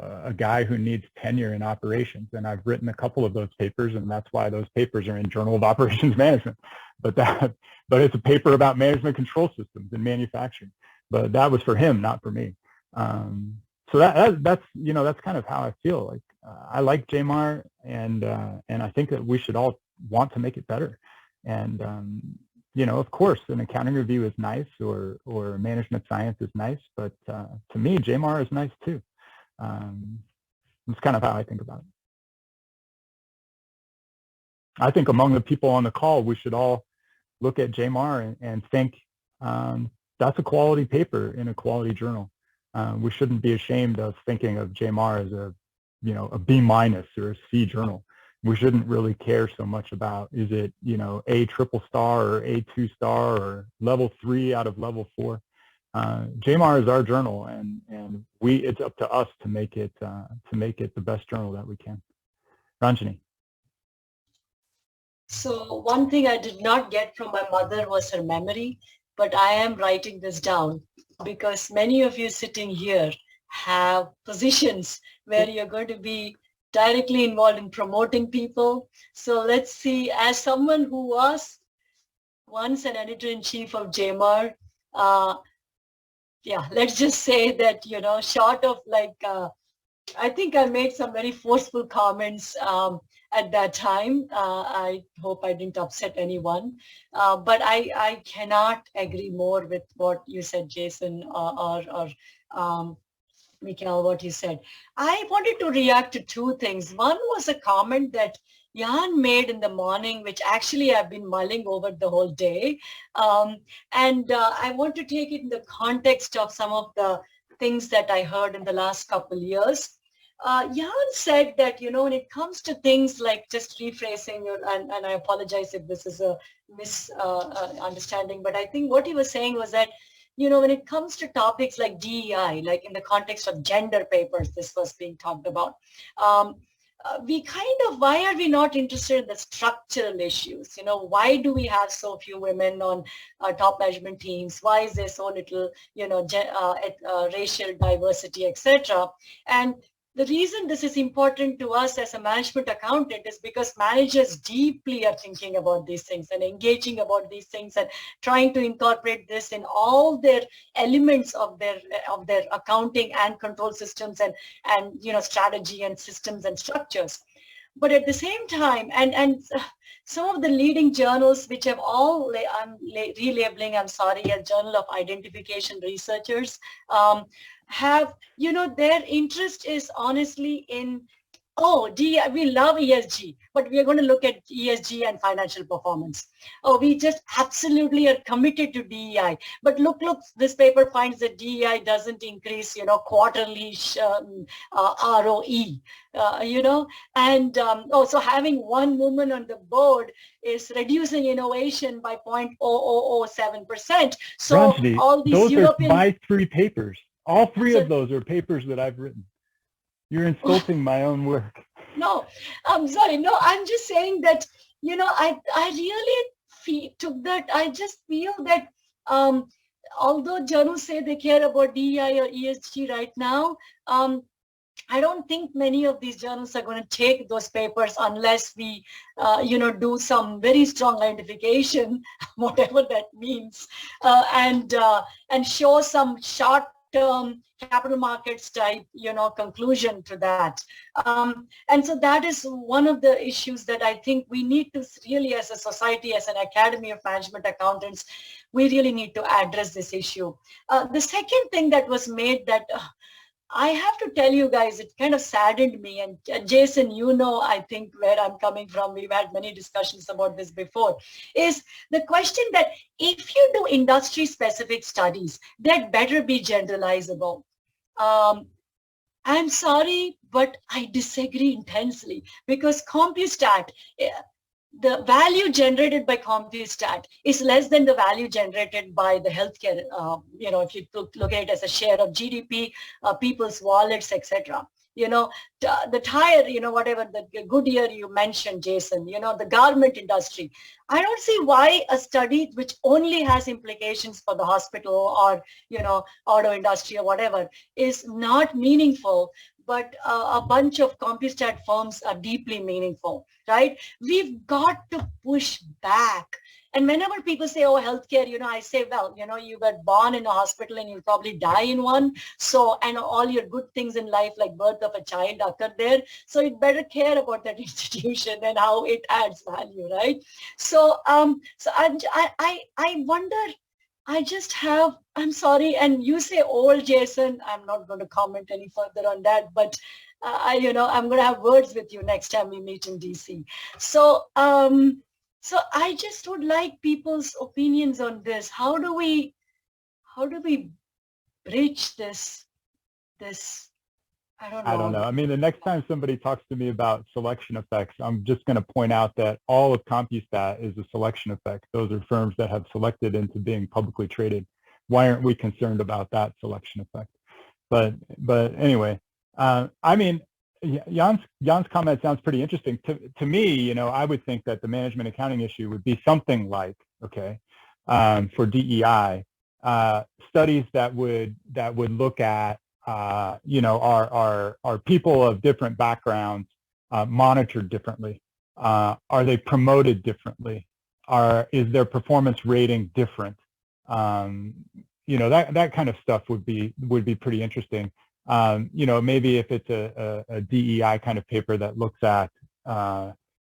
a guy who needs tenure in operations. And I've written a couple of those papers, and that's why those papers are in Journal of Operations Management. But it's a paper about management control systems and manufacturing. But that was for him, not for me. So that's kind of how I feel. Like, I like GMAR, and I think that we should all want to make it better. And of course, an accounting review is nice, or management science is nice, but to me, GMAR is nice too. That's kind of how I think about it. I think among the people on the call, we should all look at GMAR and think that's a quality paper in a quality journal. We shouldn't be ashamed of thinking of GMAR as a B- or a C journal. We shouldn't really care so much about, is it, A triple star or A 2-star or level 3 out of level 4. GMAR is our journal, and it's up to us to make it the best journal that we can. Ranjani. So one thing I did not get from my mother was her memory, but I am writing this down because many of you sitting here have positions where you're going to be directly involved in promoting people. So let's see, as someone who was once an editor-in-chief of GMAR, yeah, let's just say that, short of like, I think I made some very forceful comments at that time. I hope I didn't upset anyone. But I cannot agree more with what you said, Jason, or Mikhail, what you said. I wanted to react to two things. One was a comment that Jan made in the morning, which actually I've been mulling over the whole day. And I want to take it in the context of some of the things that I heard in the last couple years. Jan said that, when it comes to things like, just rephrasing, and I apologize if this is a misunderstanding, but I think what he was saying was that, when it comes to topics like DEI, like in the context of gender papers, this was being talked about. We kind of, why are we not interested in the structural issues? Why do we have so few women on top management teams? Why is there so little, racial diversity, etc.? And the reason this is important to us as a management accountant is because managers deeply are thinking about these things and engaging about these things and trying to incorporate this in all their elements of their accounting and control systems and strategy and systems and structures. But at the same time, and some of the leading journals, which have all, I'm relabeling, I'm sorry, as Journal of Identification Researchers, have, their interest is honestly in, we love ESG, but we are going to look at ESG and financial performance. We just absolutely are committed to DEI. But look, this paper finds that DEI doesn't increase, quarterly ROE, and so having one woman on the board is reducing innovation by 0.0007%. So Ranjini, all these those European... are my 3 papers. All 3 of those are papers that I've written. You're insulting my own work. No, I'm sorry. No, I'm just saying that, I really took that. I just feel that although journals say they care about DEI or ESG right now, I don't think many of these journals are going to take those papers unless we, do some very strong identification, whatever that means, and show some short-term capital markets type, conclusion to that. And so that is one of the issues that I think we need to really, as a society, as an Academy of Management Accountants, we really need to address this issue. The second thing that was made that I have to tell you guys, it kind of saddened me. And Jason, I think where I'm coming from, we've had many discussions about this before, is the question that if you do industry-specific studies, they'd better be generalizable. I'm sorry, but I disagree intensely because CompuStat, the value generated by CompuStat is less than the value generated by the healthcare, if you look at it as a share of GDP, people's wallets, etc. The tire, whatever, the Goodyear you mentioned, Jason, the garment industry. I don't see why a study which only has implications for the hospital or, auto industry or whatever is not meaningful, but a bunch of CompuStat firms are deeply meaningful, right? We've got to push back. And whenever people say, oh, healthcare, I say, well, you were born in a hospital and you'll probably die in one. So, and all your good things in life, like birth of a child, occur there. So you'd better care about that institution and how it adds value, right? So, I wonder, I'm sorry, and you say old, Jason, I'm not going to comment any further on that, but I'm going to have words with you next time we meet in DC. So, so I just would like people's opinions on this. How do we bridge this, I don't know. I mean, the next time somebody talks to me about selection effects, I'm just going to point out that all of CompuStat is a selection effect. Those are firms that have selected into being publicly traded. Why aren't we concerned about that selection effect? But anyway, I mean, Jan's comment sounds pretty interesting. To me, I would think that the management accounting issue would be something like, okay, for DEI, studies that would look at, are people of different backgrounds monitored differently? Are they promoted differently? Is their performance rating different? that kind of stuff would be pretty interesting. Maybe if it's a DEI kind of paper that looks at,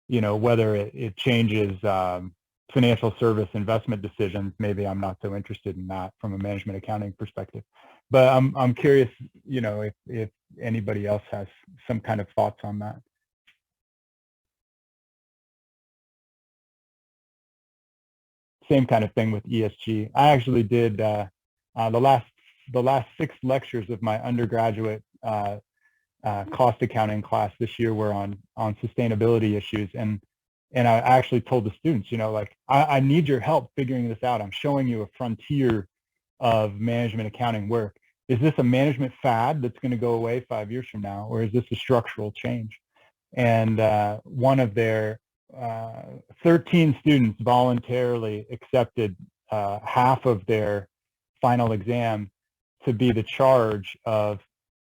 whether it changes financial service investment decisions, maybe I'm not so interested in that from a management accounting perspective. But I'm curious, if anybody else has some kind of thoughts on that. Same kind of thing with ESG. I actually did the last 6 lectures of my undergraduate cost accounting class this year were on sustainability issues, and I actually told the students, I need your help figuring this out. I'm showing you a frontier of management accounting work. Is this a management fad that's going to go away 5 years from now, or is this a structural change? And one of their 13 students voluntarily accepted half of their final exam to be the charge of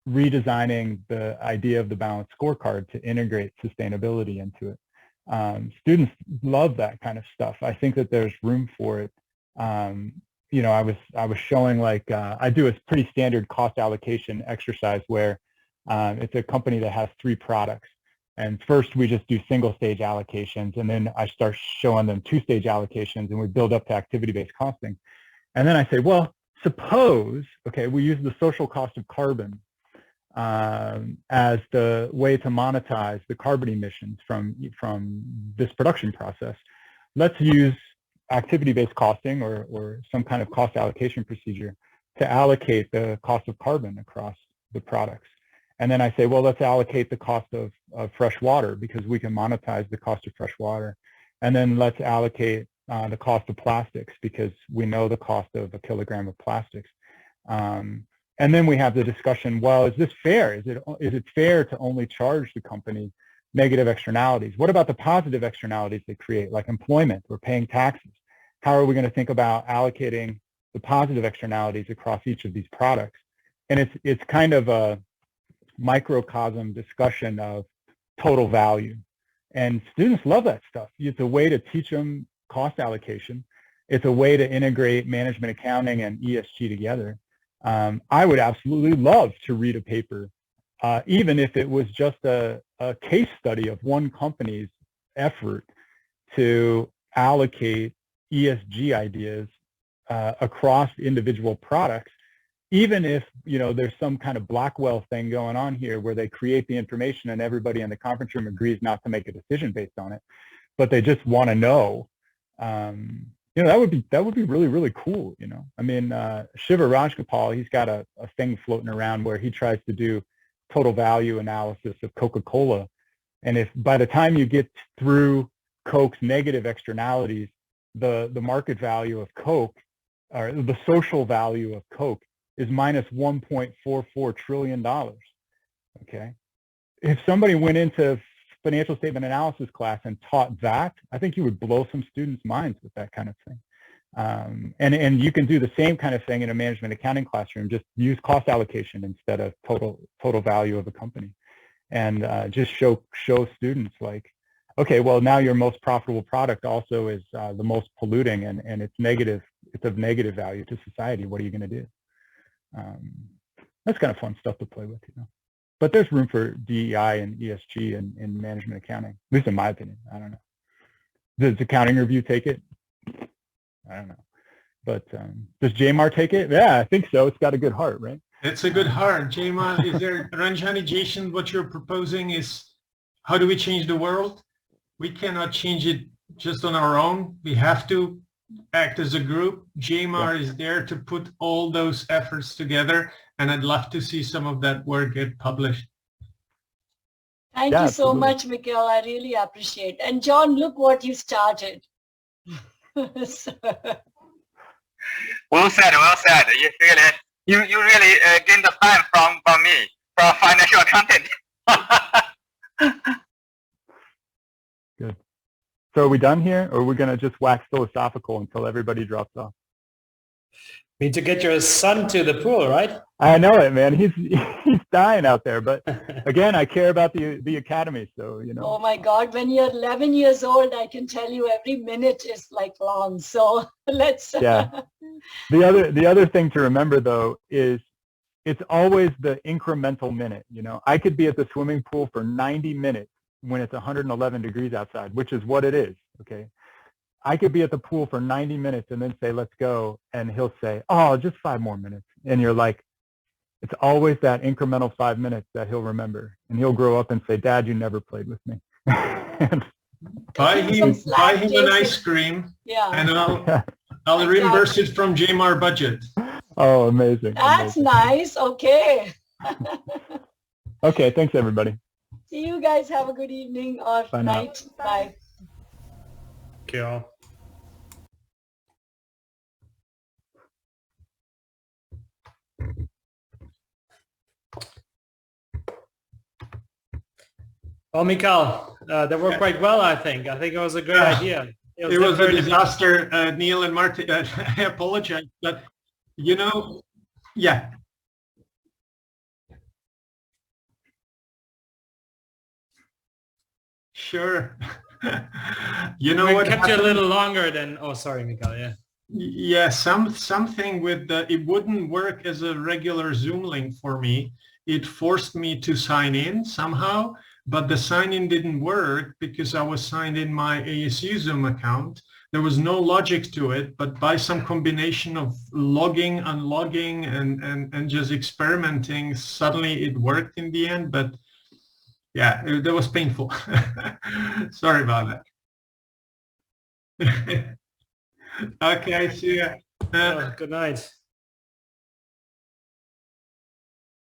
redesigning the idea of the balanced scorecard to integrate sustainability into it. Students love that kind of stuff. I think that there's room for it. I was showing, I do a pretty standard cost allocation exercise where it's a company that has 3 products. And first we just do single stage allocations, and then I start showing them 2-stage allocations, and we build up to activity-based costing. And then I say, well, suppose, we use the social cost of carbon as the way to monetize the carbon emissions from this production process. Let's use activity-based costing or some kind of cost allocation procedure to allocate the cost of carbon across the products. And then I say, well, let's allocate the cost of fresh water because we can monetize the cost of fresh water. And then let's allocate the cost of plastics because we know the cost of a kilogram of plastics. And then we have the discussion, well, is this fair? Is it fair to only charge the company negative externalities? What about the positive externalities they create, like employment or paying taxes? How are we going to think about allocating the positive externalities across each of these products? And it's kind of a microcosm discussion of total value. And students love that stuff. It's a way to teach them cost allocation. It's a way to integrate management accounting and ESG together. I would absolutely love to read a paper, even if it was just a case study of one company's effort to allocate ESG ideas across individual products, even if there's some kind of Blackwell thing going on here where they create the information and everybody in the conference room agrees not to make a decision based on it, but they just want to know. That would be really, really cool. I mean, Shiva Rajgopal, he's got a thing floating around where he tries to do total value analysis of Coca-Cola, and if by the time you get through Coke's negative externalities, the market value of Coke, or the social value of Coke, is minus $1.44 trillion. Okay, if somebody went into financial statement analysis class and taught that, I think you would blow some students' minds with that kind of thing. And you can do the same kind of thing in a management accounting classroom. Just use cost allocation instead of total value of a company, and just show students like, okay, well now your most profitable product also is the most polluting, and it's negative. It's of negative value to society. What are you going to do? That's kind of fun stuff to play with, But there's room for DEI and ESG in management accounting, at least in my opinion. I don't know. Does accounting review take it? I don't know. But does GMARS take it? Yeah, I think so. It's got a good heart, right? It's a good heart. GMARS, is there, Ranjani Jason, what you're proposing is, how do we change the world? We cannot change it just on our own. We have to act as a group. GMARS is there to put all those efforts together, and I'd love to see some of that work get published. Thank you so much, Mikhail. I really appreciate it. And John, look what you started. Well said, well said. You really gained the time from me, from financial accountant. Good. So are we done here, or are we going to just wax philosophical until everybody drops off? Need to get your son to the pool, right? I know it, man. He's dying out there. But again, I care about the academy, so Oh my God! When you're 11 years old, I can tell you every minute is like long. So let's. Yeah. The other thing to remember though is it's always the incremental minute. You know, I could be at the swimming pool for 90 minutes when it's 111 degrees outside, which is what it is. Okay. I could be at the pool for 90 minutes and then say, let's go. And he'll say, oh, just 5 more minutes. And you're like, it's always that incremental 5 minutes that he'll remember. And he'll grow up and say, Dad, you never played with me. Buy him an ice cream, Yeah. and I'll reimburse it from GMAR budget. Oh, amazing. That's amazing. nice. Okay. Okay, thanks everybody. See you guys. Have a good evening or Bye now. night. Bye. Thank you all. Well, Mikael, that worked quite well, I think. I think it was a great idea. It was a very disaster, Neil and Martin. I apologize, but you know, yeah. Sure. You know we what kept you a happened? little longer than, oh, sorry, Mikael, yeah. Yeah, something with the, it wouldn't work as a regular Zoom link for me. It forced me to sign in somehow, but the sign in didn't work because I was signed in my ASU Zoom account. There was no logic to it, but by some combination of logging, unlogging, and just experimenting, suddenly it worked in the end. But yeah, that was painful. Sorry about that. Okay, see ya. Good night.